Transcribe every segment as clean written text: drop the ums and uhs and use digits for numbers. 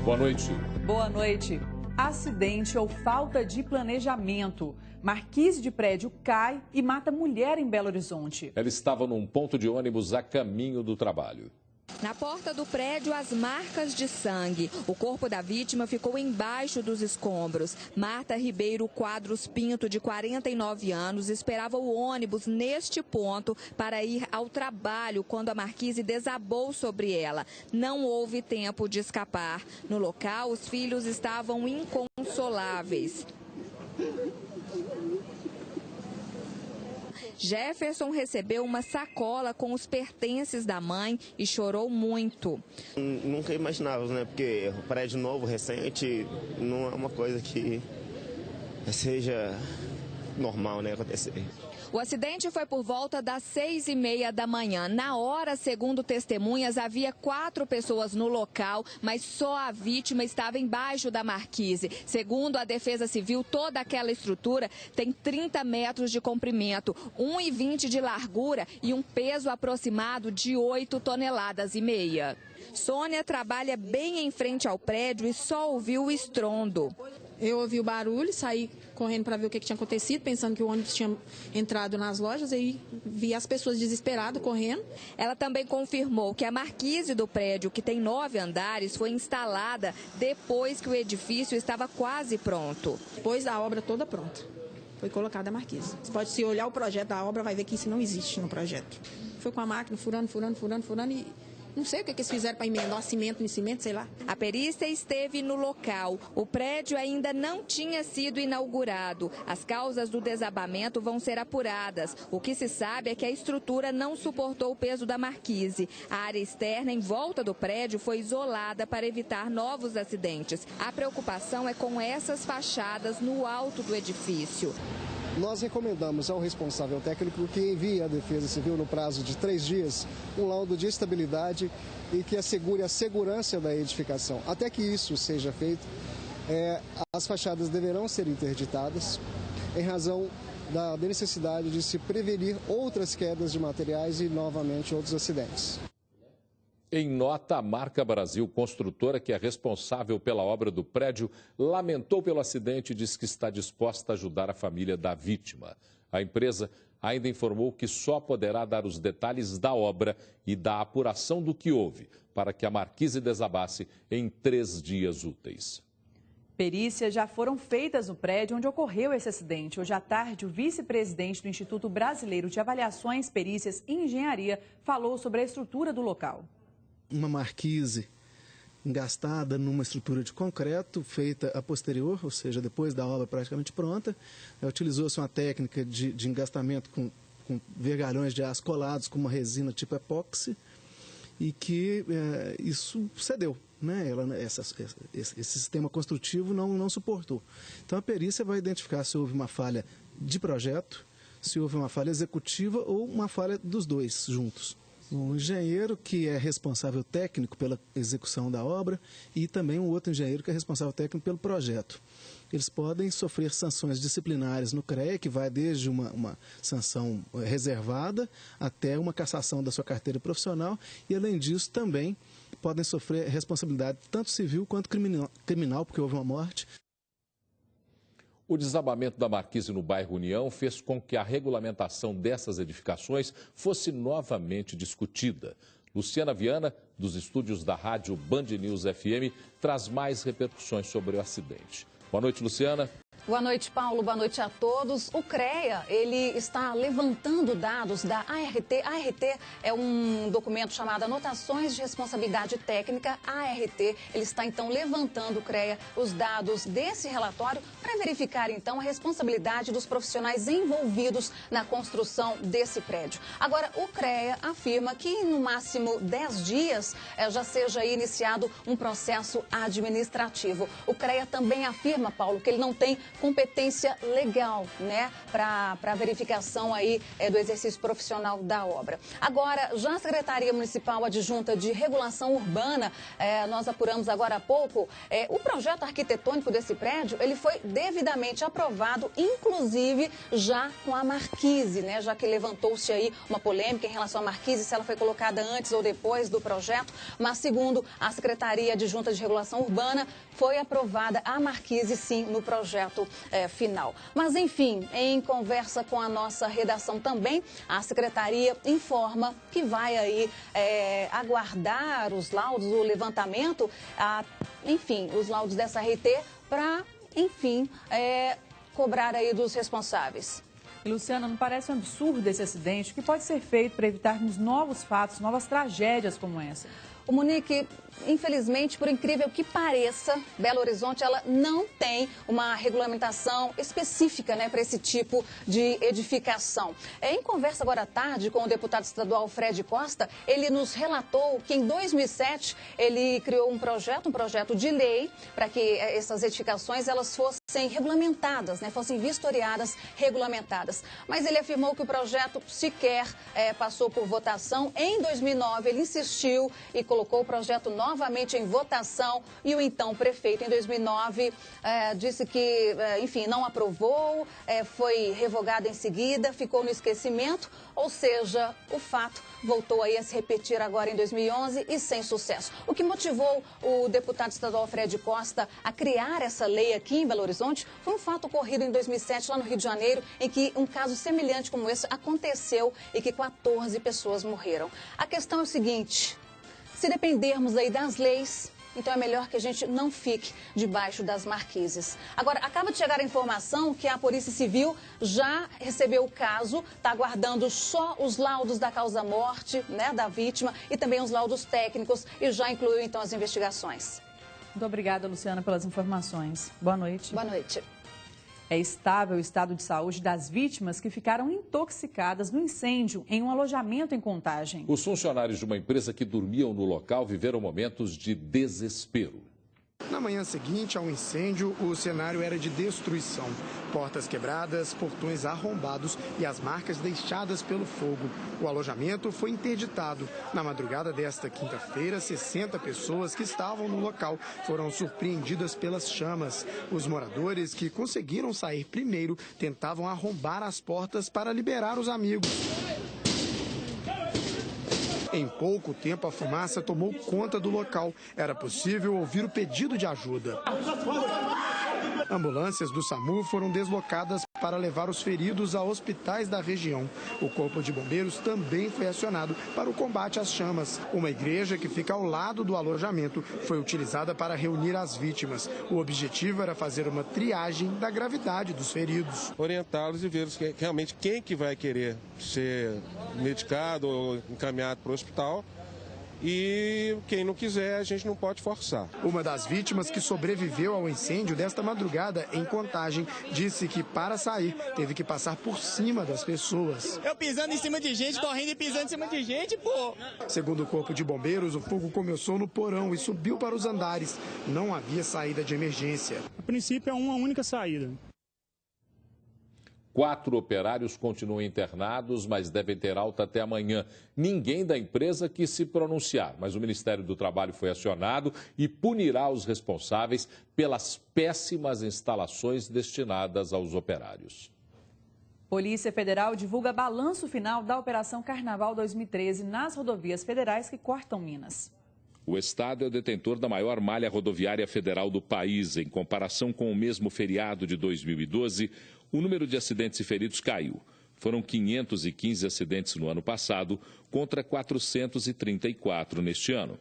Boa noite. Boa noite. Acidente ou falta de planejamento. Marquise de prédio cai e mata mulher em Belo Horizonte. Ela estava num ponto de ônibus a caminho do trabalho. Na porta do prédio, as marcas de sangue. O corpo da vítima ficou embaixo dos escombros. Marta Ribeiro Quadros Pinto, de 49 anos, esperava o ônibus neste ponto para ir ao trabalho quando a marquise desabou sobre ela. Não houve tempo de escapar. No local, os filhos estavam inconsoláveis. Jefferson recebeu uma sacola com os pertences da mãe e chorou muito. Nunca imaginava, né? Porque o prédio novo, recente, não é uma coisa que seja normal, né, acontecer. O acidente foi por volta das 6h30 da manhã. Na hora, segundo testemunhas, havia 4 pessoas no local, mas só a vítima estava embaixo da marquise. Segundo a Defesa Civil, toda aquela estrutura tem 30 metros de comprimento, 1,20 de largura e um peso aproximado de 8,5 toneladas. Sônia trabalha bem em frente ao prédio e só ouviu o estrondo. Eu ouvi o barulho, saí correndo para ver o que tinha acontecido, pensando que o ônibus tinha entrado nas lojas, e vi as pessoas desesperadas correndo. Ela também confirmou que a marquise do prédio, que tem 9 andares, foi instalada depois que o edifício estava quase pronto. Depois da obra toda pronta, foi colocada a marquise. Você pode se olhar o projeto da obra, vai ver que isso não existe no projeto. Foi com a máquina furando e... não sei o que eles fizeram para emendar cimento em cimento, sei lá. A perícia esteve no local. O prédio ainda não tinha sido inaugurado. As causas do desabamento vão ser apuradas. O que se sabe é que a estrutura não suportou o peso da marquise. A área externa em volta do prédio foi isolada para evitar novos acidentes. A preocupação é com essas fachadas no alto do edifício. Nós recomendamos ao responsável técnico que envie à Defesa Civil, no prazo de 3 dias, um laudo de estabilidade e que assegure a segurança da edificação. Até que isso seja feito, as fachadas deverão ser interditadas em razão da necessidade de se prevenir outras quedas de materiais e, novamente, outros acidentes. Em nota, a marca Brasil Construtora, que é responsável pela obra do prédio, lamentou pelo acidente e diz que está disposta a ajudar a família da vítima. A empresa ainda informou que só poderá dar os detalhes da obra e da apuração do que houve, para que a marquise desabasse em 3 dias úteis. Perícias já foram feitas no prédio onde ocorreu esse acidente. Hoje à tarde, o vice-presidente do Instituto Brasileiro de Avaliações, Perícias e Engenharia falou sobre a estrutura do local. Uma marquise engastada numa estrutura de concreto feita a posterior, ou seja, depois da obra praticamente pronta. Utilizou-se uma técnica de engastamento com vergalhões de aço colados com uma resina tipo epóxi e que isso cedeu, né? Esse sistema construtivo não suportou. Então a perícia vai identificar se houve uma falha de projeto, se houve uma falha executiva ou uma falha dos dois juntos. Um engenheiro que é responsável técnico pela execução da obra e também um outro engenheiro que é responsável técnico pelo projeto. Eles podem sofrer sanções disciplinares no CREA, que vai desde uma sanção reservada até uma cassação da sua carteira profissional e, além disso, também podem sofrer responsabilidade tanto civil quanto criminal, porque houve uma morte. O desabamento da marquise no bairro União fez com que a regulamentação dessas edificações fosse novamente discutida. Luciana Viana, dos estúdios da rádio Band News FM, traz mais repercussões sobre o acidente. Boa noite, Luciana. Boa noite, Paulo. Boa noite a todos. O CREA, ele está levantando dados da ART. A ART é um documento chamado Anotações de Responsabilidade Técnica, ART. Ele está, então, levantando, o CREA, os dados desse relatório para verificar, então, a responsabilidade dos profissionais envolvidos na construção desse prédio. Agora, o CREA afirma que, no máximo 10 dias, já seja iniciado um processo administrativo. O CREA também afirma, Paulo, que ele não tem competência legal, né, para a verificação aí do exercício profissional da obra. Agora, já a Secretaria Municipal Adjunta de Regulação Urbana, nós apuramos agora há pouco, o projeto arquitetônico desse prédio, ele foi devidamente aprovado, inclusive já com a marquise, né, já que levantou-se aí uma polêmica em relação à marquise, se ela foi colocada antes ou depois do projeto, mas segundo a Secretaria Adjunta de Regulação Urbana, foi aprovada a marquise sim no projeto final. Mas enfim, em conversa com a nossa redação também, a Secretaria informa que vai aí aguardar os laudos, o levantamento, enfim, os laudos dessa RT para, enfim, cobrar aí dos responsáveis. E, Luciana, não parece um absurdo esse acidente? O que pode ser feito para evitarmos novos fatos, novas tragédias como essa? O Monique, infelizmente, por incrível que pareça, Belo Horizonte ela não tem uma regulamentação específica, né, para esse tipo de edificação. Em conversa agora à tarde com o deputado estadual Fred Costa, ele nos relatou que em 2007 ele criou um projeto de lei para que essas edificações elas fossem regulamentadas, né, fossem vistoriadas, regulamentadas. Mas ele afirmou que o projeto sequer passou por votação. Em 2009 ele insistiu e colocou o projeto novamente em votação e o então prefeito, em 2009, disse que, enfim, não aprovou, foi revogado em seguida, ficou no esquecimento, ou seja, o fato voltou aí a se repetir agora em 2011 e sem sucesso. O que motivou o deputado estadual Fred Costa a criar essa lei aqui em Belo Horizonte foi um fato ocorrido em 2007, lá no Rio de Janeiro, em que um caso semelhante como esse aconteceu e que 14 pessoas morreram. A questão é o seguinte: se dependermos aí das leis, então é melhor que a gente não fique debaixo das marquises. Agora, acaba de chegar a informação que a Polícia Civil já recebeu o caso, está aguardando só os laudos da causa-morte, né, da vítima e também os laudos técnicos e já incluiu então as investigações. Muito obrigada, Luciana, pelas informações. Boa noite. Boa noite. É estável o estado de saúde das vítimas que ficaram intoxicadas no incêndio em um alojamento em Contagem. Os funcionários de uma empresa que dormiam no local viveram momentos de desespero. Na manhã seguinte ao incêndio, o cenário era de destruição. Portas quebradas, portões arrombados e as marcas deixadas pelo fogo. O alojamento foi interditado. Na madrugada desta quinta-feira, 60 pessoas que estavam no local foram surpreendidas pelas chamas. Os moradores que conseguiram sair primeiro tentavam arrombar as portas para liberar os amigos. Em pouco tempo, a fumaça tomou conta do local. Era possível ouvir o pedido de ajuda. Ambulâncias do SAMU foram deslocadas para levar os feridos a hospitais da região. O Corpo de Bombeiros também foi acionado para o combate às chamas. Uma igreja que fica ao lado do alojamento foi utilizada para reunir as vítimas. O objetivo era fazer uma triagem da gravidade dos feridos. Orientá-los e ver realmente quem que vai querer ser medicado ou encaminhado para o hospital. E quem não quiser, a gente não pode forçar. Uma das vítimas que sobreviveu ao incêndio desta madrugada em Contagem disse que para sair teve que passar por cima das pessoas. Eu pisando em cima de gente, correndo e pisando em cima de gente, pô. Segundo o Corpo de Bombeiros, o fogo começou no porão e subiu para os andares. Não havia saída de emergência. A princípio é uma única saída. 4 operários continuam internados, mas devem ter alta até amanhã. Ninguém da empresa quis se pronunciar, mas o Ministério do Trabalho foi acionado e punirá os responsáveis pelas péssimas instalações destinadas aos operários. Polícia Federal divulga balanço final da Operação Carnaval 2013 nas rodovias federais que cortam Minas. O estado é o detentor da maior malha rodoviária federal do país. Em comparação com o mesmo feriado de 2012, o número de acidentes e feridos caiu. Foram 515 acidentes no ano passado, contra 434 neste ano.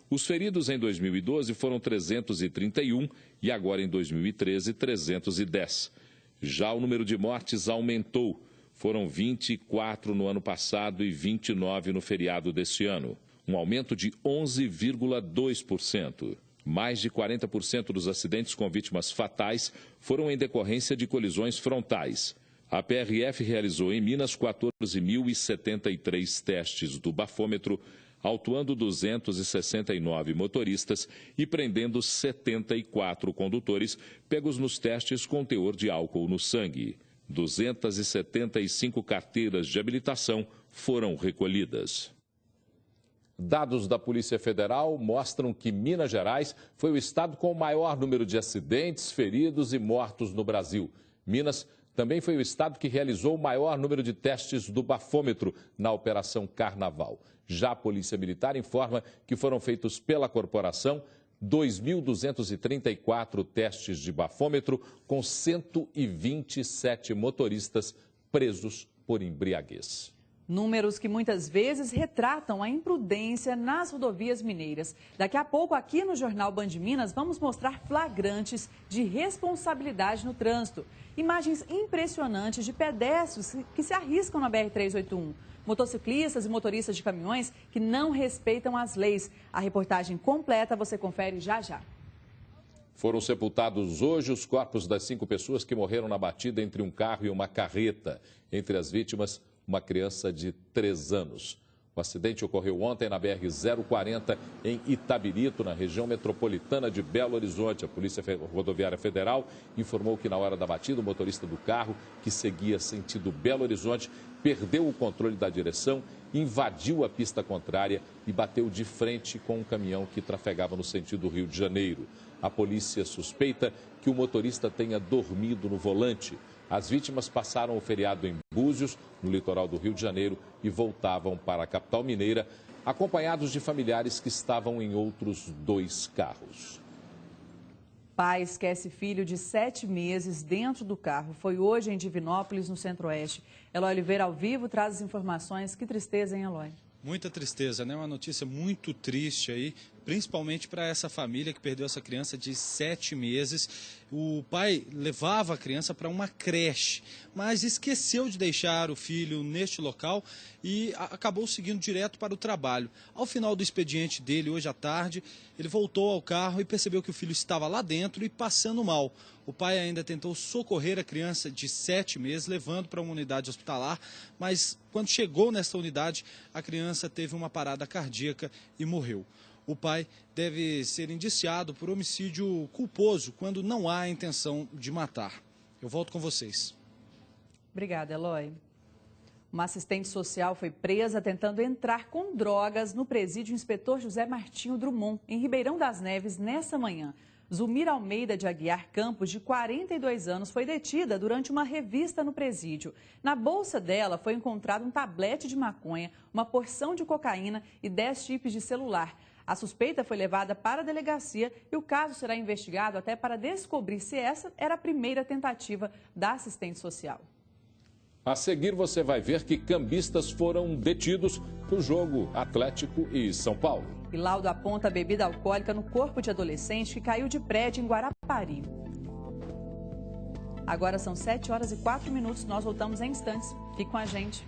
Os feridos em 2012 foram 331 e agora em 2013, 310. Já o número de mortes aumentou. Foram 24 no ano passado e 29 no feriado deste ano. Um aumento de 11,2%. Mais de 40% dos acidentes com vítimas fatais foram em decorrência de colisões frontais. A PRF realizou em Minas 14.073 testes do bafômetro, autuando 269 motoristas e prendendo 74 condutores pegos nos testes com teor de álcool no sangue. 275 carteiras de habilitação foram recolhidas. Dados da Polícia Federal mostram que Minas Gerais foi o estado com o maior número de acidentes, feridos e mortos no Brasil. Minas também foi o estado que realizou o maior número de testes do bafômetro na Operação Carnaval. Já a Polícia Militar informa que foram feitos pela corporação 2.234 testes de bafômetro, com 127 motoristas presos por embriaguez. Números que muitas vezes retratam a imprudência nas rodovias mineiras. Daqui a pouco, aqui no Jornal Band Minas, vamos mostrar flagrantes de responsabilidade no trânsito. Imagens impressionantes de pedestres que se arriscam na BR-381. Motociclistas e motoristas de caminhões que não respeitam as leis. A reportagem completa você confere já já. Foram sepultados hoje os corpos das 5 pessoas que morreram na batida entre um carro e uma carreta. Entre as vítimas, uma criança de 3 anos. O acidente ocorreu ontem na BR-040, em Itabirito, na região metropolitana de Belo Horizonte. A Polícia Rodoviária Federal informou que na hora da batida, o motorista do carro, que seguia sentido Belo Horizonte, perdeu o controle da direção, invadiu a pista contrária e bateu de frente com um caminhão que trafegava no sentido Rio de Janeiro. A polícia suspeita que o motorista tenha dormido no volante. As vítimas passaram o feriado em Búzios, no litoral do Rio de Janeiro, e voltavam para a capital mineira, acompanhados de familiares que estavam em outros 2 carros. Pai esquece filho de 7 meses dentro do carro. Foi hoje em Divinópolis, no Centro-Oeste. Eloy Oliveira, ao vivo, traz as informações. Que tristeza, hein, Eloy? Muita tristeza, né? Uma notícia muito triste aí, principalmente para essa família que perdeu essa criança de 7 meses. O pai levava a criança para uma creche, mas esqueceu de deixar o filho neste local e acabou seguindo direto para o trabalho. Ao final do expediente dele, hoje à tarde, ele voltou ao carro e percebeu que o filho estava lá dentro e passando mal. O pai ainda tentou socorrer a criança de 7 meses, levando para uma unidade hospitalar, mas quando chegou nesta unidade, a criança teve uma parada cardíaca e morreu. O pai deve ser indiciado por homicídio culposo quando não há intenção de matar. Eu volto com vocês. Obrigada, Eloy. Uma assistente social foi presa tentando entrar com drogas no presídio Inspetor José Martinho Drummond, em Ribeirão das Neves, nessa manhã. Zulmira Almeida de Aguiar Campos, de 42 anos, foi detida durante uma revista no presídio. Na bolsa dela foi encontrado um tablete de maconha, uma porção de cocaína e 10 chips de celular. A suspeita foi levada para a delegacia e o caso será investigado até para descobrir se essa era a primeira tentativa da assistente social. A seguir, você vai ver que cambistas foram detidos no jogo Atlético e São Paulo. E laudo aponta bebida alcoólica no corpo de adolescente que caiu de prédio em Guarapari. Agora são 7 horas e 4 minutos. Nós voltamos em instantes. Fique com a gente.